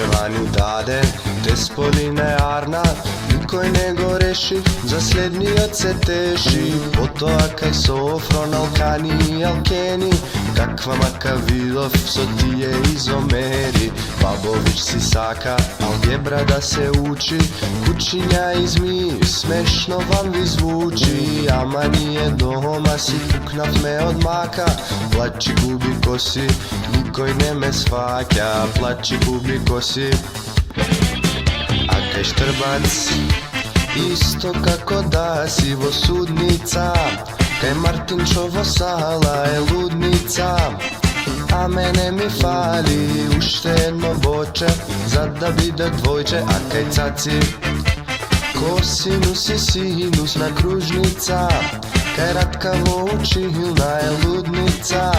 Вани даде, те споли неарна, никој не го реши, за следниот се теши. Потоа кај Софрон, Алкани и Алкени, каква мака видов со тие изомери. Бабович си сака алгебра да се учи, кучиња изми, смешно вам ви звучи. Ама ние дома си пукнавме од мака, плачи губи коси, никој не ме сваќа, плачи губи коси. А кај Штрбац, исто како да си во судница, кај Мартинчо во сала е лудница. А мене ми фали уште едно боче, за да биде двојче. А кај Цаци, косинус и синус на кружница, кај Радка во училна е лудница.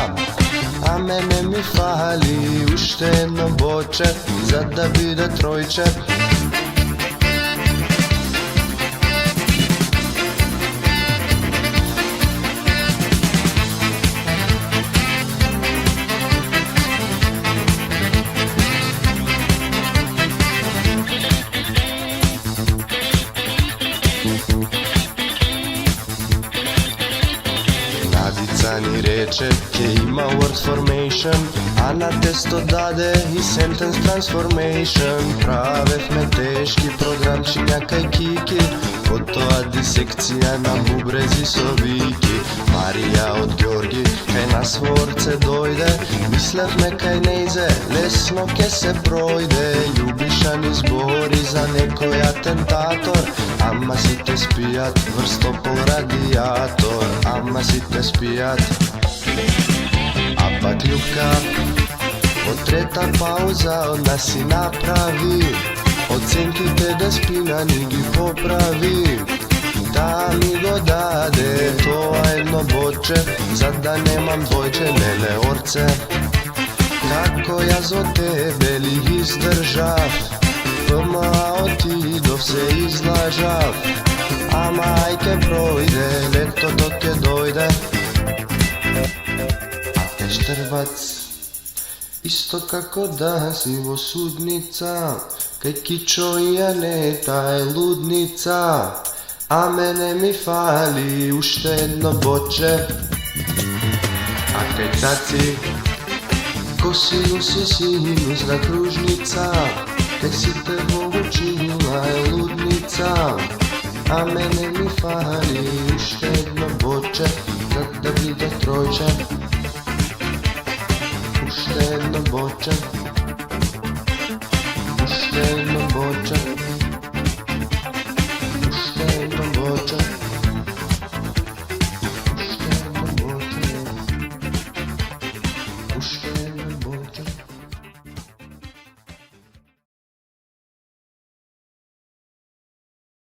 А мене ми фали уште едно боче, за да биде тројче. Надица ни рече, ќе има word formation, а на тесто даде и sentence transformation. Правевме тешки програмчиња кај Кики, потоа дисекција на бубрези со вики. Марија од Ѓорги кај нас во Орце дојде, мислевме кај нејзе лесно ке се пројде. Љубиша ни збори за некој атентатор, ама сите спијат врз топол радијатор, ама сите спијат. А пак Љупка од трета пауза од нас си направи, оценките да спина ни ги поправи. Да ми го даде тоа едно боче, за да немам двојче. Леле Орце, како јас од тебе ли издржав, ПМА отидов се излажав. Ама ај ке пројде, летото ке дојде. А кај Штрбац, исто како да си во судница, кај Кичо и Анета е лудница. А мене ми фали уште едно боче. А кај Цаци, косинус и синус на кружница, кај сите во училна е лудница. А мене ми фали уште едно боче, за да биде тројче. Уште едно боче, уште едно боче.